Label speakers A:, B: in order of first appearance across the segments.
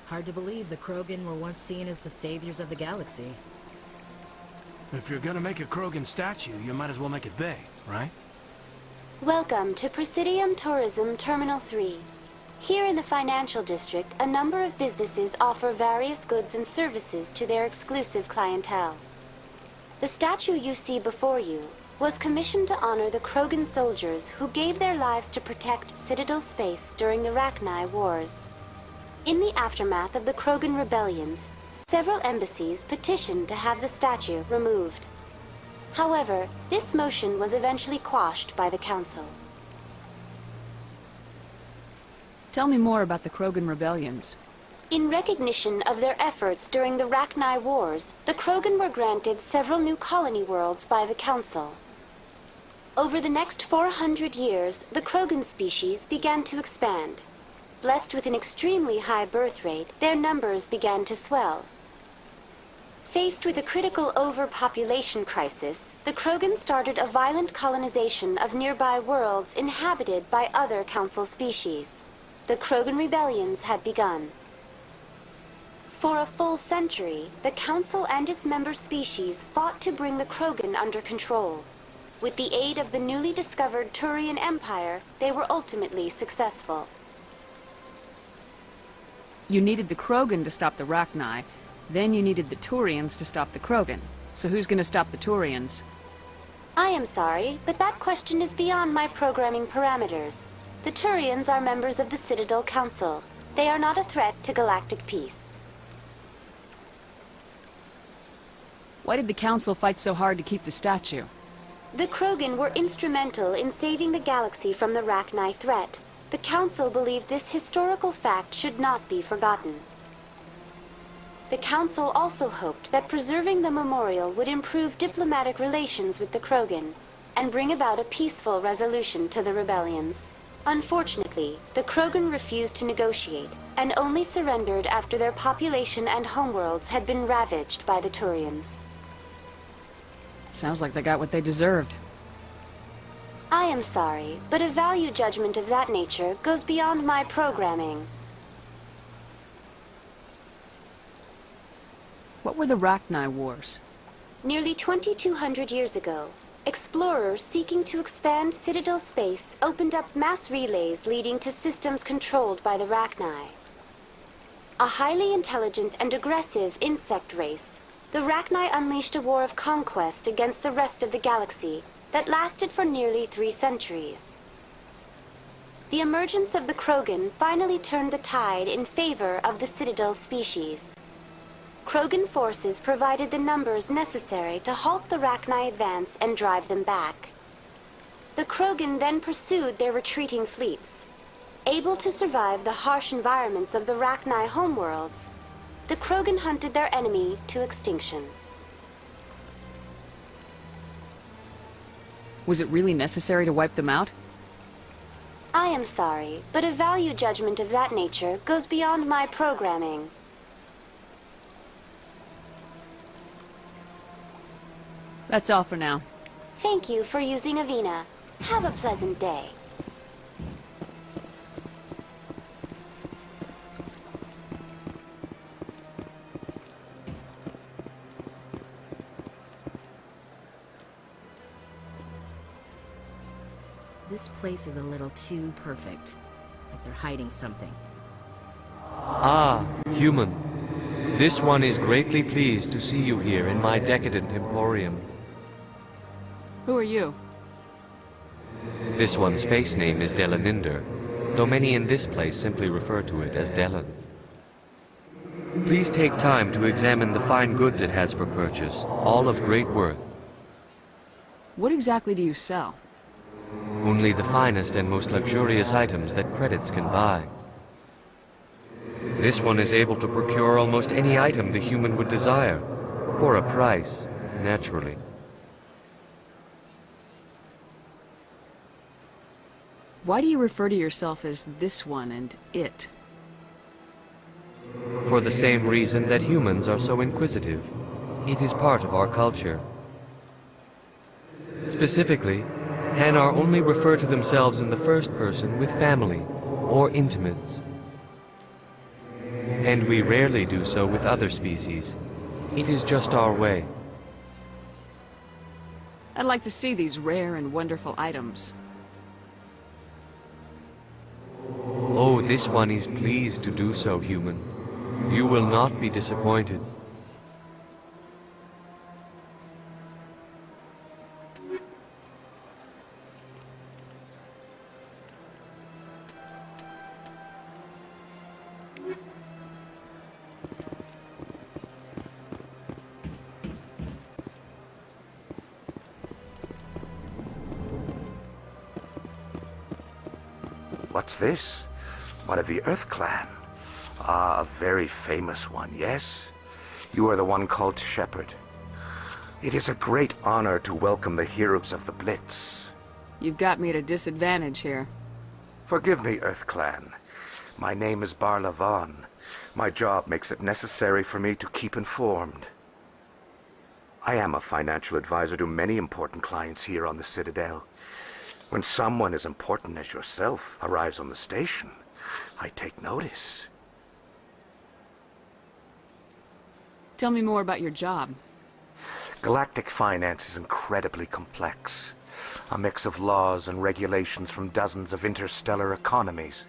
A: Hard to believe the Krogan were once seen as the saviors of the galaxy.
B: If you're gonna make a Krogan statue, you might as well make it big, right?
C: Welcome to Presidium Tourism Terminal 3. Here in the financial district, a number of businesses offer various goods and services to their exclusive clientele. The statue you see before you was commissioned to honor the Krogan soldiers who gave their lives to protect Citadel space during the Rachni Wars. In the aftermath of the Krogan rebellions, several embassies petitioned to have the statue removed. However, this motion was eventually quashed by the Council.
D: Tell me more about the Krogan rebellions.
C: In recognition of their efforts during the Rachni Wars, the Krogan were granted several new colony worlds by the Council. Over the next 400 years, the Krogan species began to expand. Blessed with an extremely high birth rate, their numbers began to swell. Faced with a critical overpopulation crisis, the Krogan started a violent colonization of nearby worlds inhabited by other Council species. The Krogan rebellions had begun. For a full century, the Council and its member species fought to bring the Krogan under control. With the aid of the newly discovered Turian Empire, they were ultimately successful.
D: You needed the Krogan to stop the Rachni, then you needed the Turians to stop the Krogan. So who's gonna stop the Turians?
C: I am sorry, but that question is beyond my programming parameters. The Turians are members of the Citadel Council. They are not a threat to galactic peace.
D: Why did the Council fight so hard to keep the statue?
C: The Krogan were instrumental in saving the galaxy from the Rachni threat. The Council believed this historical fact should not be forgotten. The Council also hoped that preserving the memorial would improve diplomatic relations with the Krogan and bring about a peaceful resolution to the rebellions. Unfortunately, the Krogan refused to negotiate and only surrendered after their population and homeworlds had been ravaged by the Turians.
D: Sounds like they got what they deserved.
C: I am sorry, but a value judgment of that nature goes beyond my programming.
D: What were the Rachni Wars?
C: Nearly 2,200 years ago, explorers seeking to expand Citadel space opened up mass relays leading to systems controlled by the Rachni. A highly intelligent and aggressive insect race, the Rachni unleashed a war of conquest against the rest of the galaxy that lasted for nearly 3 centuries. The emergence of the Krogan finally turned the tide in favor of the Citadel species. Krogan forces provided the numbers necessary to halt the Rachni advance and drive them back. The Krogan then pursued their retreating fleets. Able to survive the harsh environments of the Rachni homeworlds, the Krogan hunted their enemy to extinction.
D: Was it really necessary to wipe them out?
C: I am sorry, but a value judgment of that nature goes beyond my programming.
D: That's all for now.
C: Thank you for using Avina. Have a pleasant day.
A: This place is a little too perfect. Like they're hiding something.
E: Ah, human. This one is greatly pleased to see you here in my decadent emporium.
D: Who are you?
E: This one's face name is Deloninder, though many in this place simply refer to it as Delon. Please take time to examine the fine goods it has for purchase, all of great worth.
D: What exactly do you sell?
E: Only the finest and most luxurious items that credits can buy. This one is able to procure almost any item the human would desire, for a price, naturally.
D: Why do you refer to yourself as this one and it?
E: For the same reason that humans are so inquisitive. It is part of our culture. Specifically, Hanar only refer to themselves in the first person with family or intimates. And we rarely do so with other species. It is just our way.
D: I'd like to see these rare and wonderful items.
E: Oh, this one is pleased to do so, human. You will not be disappointed.
F: What's this? One of the Earth Clan. Ah, a very famous one, yes? You are the one called Shepard. It is a great honor to welcome the heroes of the Blitz.
D: You've got me at a disadvantage here.
F: Forgive me, Earth Clan. My name is Barla Vaughn. My job makes it necessary for me to keep informed. I am a financial advisor to many important clients here on the Citadel. When someone as important as yourself arrives on the station, I take notice.
D: Tell me more about your job.
F: Galactic finance is incredibly complex. A mix of laws and regulations from dozens of interstellar economies.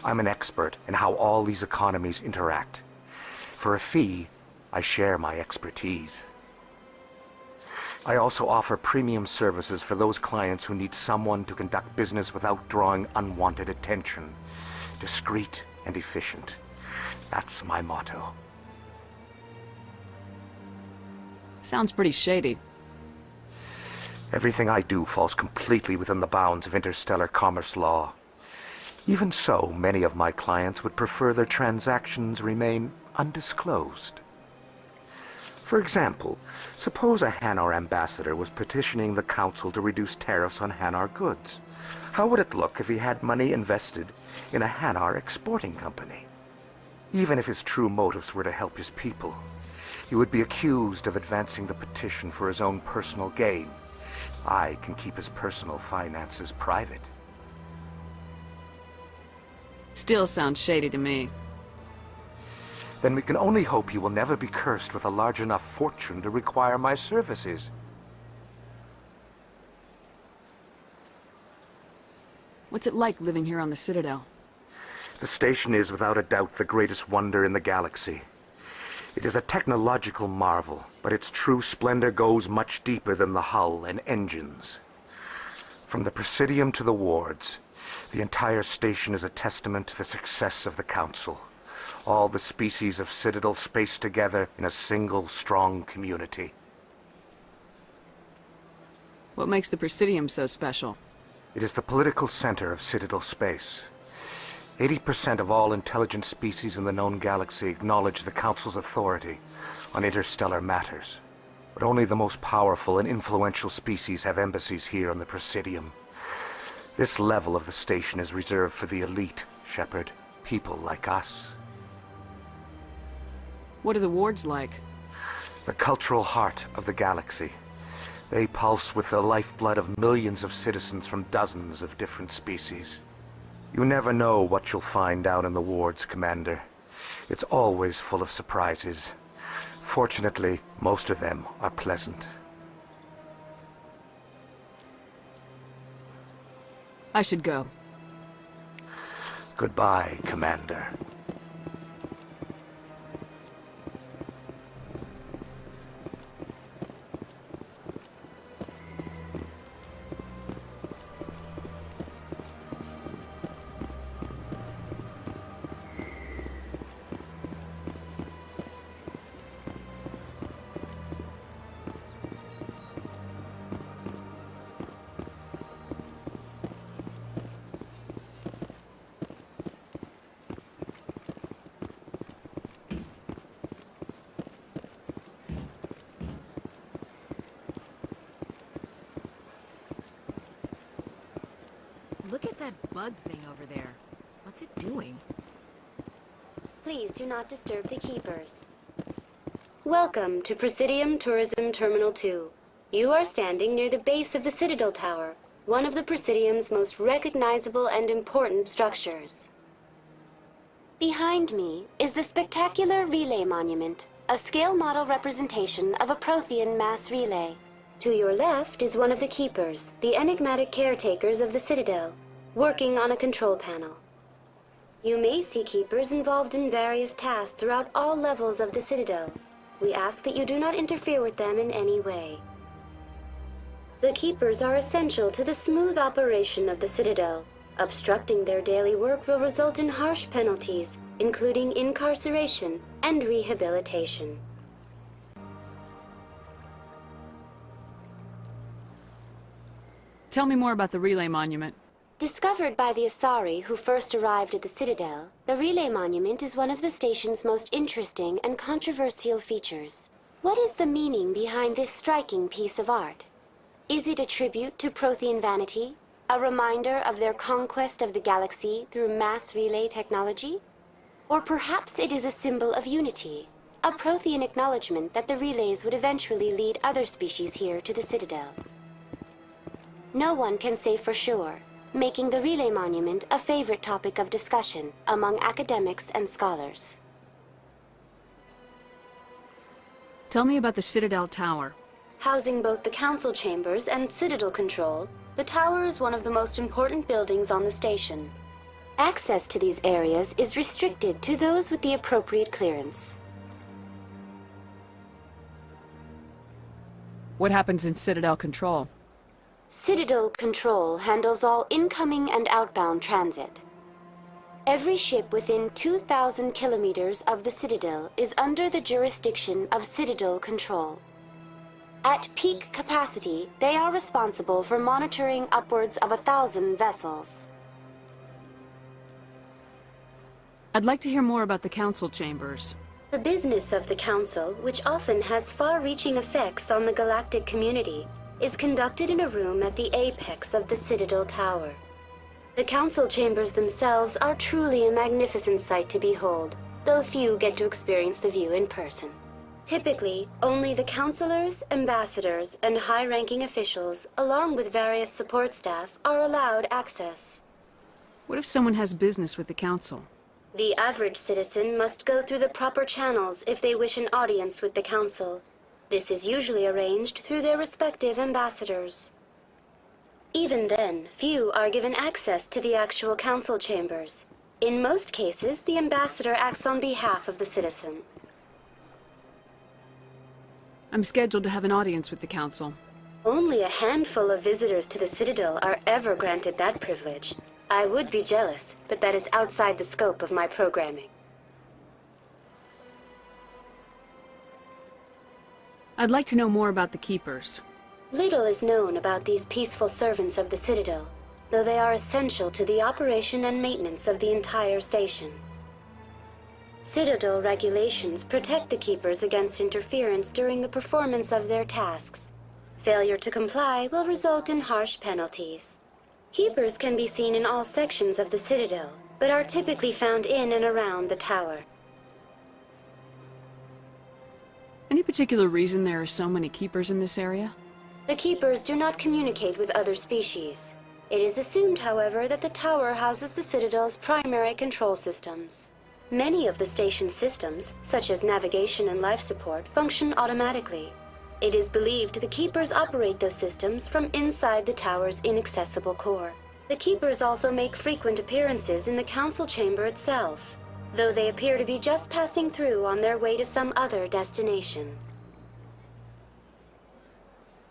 F: I'm an expert in how all these economies interact. For a fee, I share my expertise. I also offer premium services for those clients who need someone to conduct business without drawing unwanted attention. Discreet and efficient. That's my motto.
D: Sounds pretty shady.
F: Everything I do falls completely within the bounds of interstellar commerce law. Even so, many of my clients would prefer their transactions remain undisclosed. For example, suppose a Hanar ambassador was petitioning the Council to reduce tariffs on Hanar goods. How would it look if he had money invested in a Hanar exporting company? Even if his true motives were to help his people, he would be accused of advancing the petition for his own personal gain. I can keep his personal finances private.
D: Still sounds shady to me.
F: Then we can only hope you will never be cursed with a large enough fortune to require my services.
D: What's it like living here on the Citadel?
F: The station is without a doubt the greatest wonder in the galaxy. It is a technological marvel, but its true splendor goes much deeper than the hull and engines. From the Presidium to the wards, the entire station is a testament to the success of the Council. All the species of Citadel spaced together in a single strong community.
D: What makes the Presidium so special?
F: It is the political center of Citadel space. 80% of all intelligent species in the known galaxy acknowledge the Council's authority on interstellar matters. But only the most powerful and influential species have embassies here on the Presidium. This level of the station is reserved for the elite, Shepard. People like us.
D: What are the wards like?
F: The cultural heart of the galaxy. They pulse with the lifeblood of millions of citizens from dozens of different species. You never know what you'll find down in the wards, Commander. It's always full of surprises. Fortunately, most of them are pleasant.
D: I should go.
F: Goodbye, Commander.
A: Look at that bug thing over there. What's it doing?
C: Please do not disturb the keepers. Welcome to Presidium Tourism Terminal 2. You are standing near the base of the Citadel Tower, one of the Presidium's most recognizable and important structures. Behind me is the spectacular Relay Monument, a scale model representation of a Prothean mass relay. To your left is one of the Keepers, the enigmatic caretakers of the Citadel, working on a control panel. You may see Keepers involved in various tasks throughout all levels of the Citadel. We ask that you do not interfere with them in any way. The Keepers are essential to the smooth operation of the Citadel. Obstructing their daily work will result in harsh penalties, including incarceration and rehabilitation.
D: Tell me more about the Relay Monument.
C: Discovered by the Asari who first arrived at the Citadel, the Relay Monument is one of the station's most interesting and controversial features. What is the meaning behind this striking piece of art? Is it a tribute to Prothean vanity? A reminder of their conquest of the galaxy through mass relay technology? Or perhaps it is a symbol of unity, a Prothean acknowledgement that the relays would eventually lead other species here to the Citadel. No one can say for sure, making the Relay Monument a favorite topic of discussion among academics and scholars.
D: Tell me about the Citadel Tower.
C: Housing both the Council Chambers and Citadel Control, the tower is one of the most important buildings on the station. Access to these areas is restricted to those with the appropriate clearance.
D: What happens in Citadel Control?
C: Citadel Control handles all incoming and outbound transit. Every ship within 2,000 kilometers of the Citadel is under the jurisdiction of Citadel Control. At peak capacity, they are responsible for monitoring upwards of 1,000 vessels.
D: I'd like to hear more about the Council Chambers.
C: The business of the Council, which often has far-reaching effects on the galactic community, is conducted in a room at the apex of the Citadel Tower. The Council Chambers themselves are truly a magnificent sight to behold, though few get to experience the view in person. Typically, only the councilors, ambassadors, and high-ranking officials, along with various support staff, are allowed access.
D: What if someone has business with the Council?
C: The average citizen must go through the proper channels if they wish an audience with the Council. This is usually arranged through their respective ambassadors. Even then, few are given access to the actual Council Chambers. In most cases, the ambassador acts on behalf of the citizen.
D: I'm scheduled to have an audience with the Council.
C: Only a handful of visitors to the Citadel are ever granted that privilege. I would be jealous, but that is outside the scope of my programming.
D: I'd like to know more about the Keepers.
C: Little is known about these peaceful servants of the Citadel, though they are essential to the operation and maintenance of the entire station. Citadel regulations protect the Keepers against interference during the performance of their tasks. Failure to comply will result in harsh penalties. Keepers can be seen in all sections of the Citadel, but are typically found in and around the tower.
D: Any particular reason there are so many Keepers in this area?
C: The Keepers do not communicate with other species. It is assumed, however, that the tower houses the Citadel's primary control systems. Many of the station's systems, such as navigation and life support, function automatically. It is believed the Keepers operate those systems from inside the tower's inaccessible core. The Keepers also make frequent appearances in the Council Chamber itself, though they appear to be just passing through on their way to some other destination.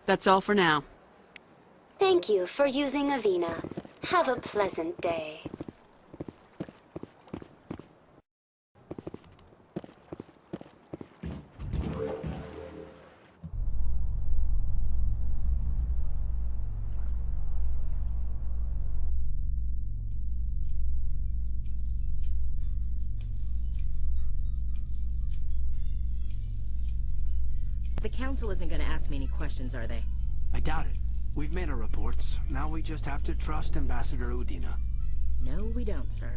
D: That's all for now.
C: Thank you for using Avina. Have a pleasant day.
A: The Council isn't gonna ask me any questions, are they?
B: I doubt it. We've made our reports. Now we just have to trust Ambassador Udina.
A: No, we don't, sir.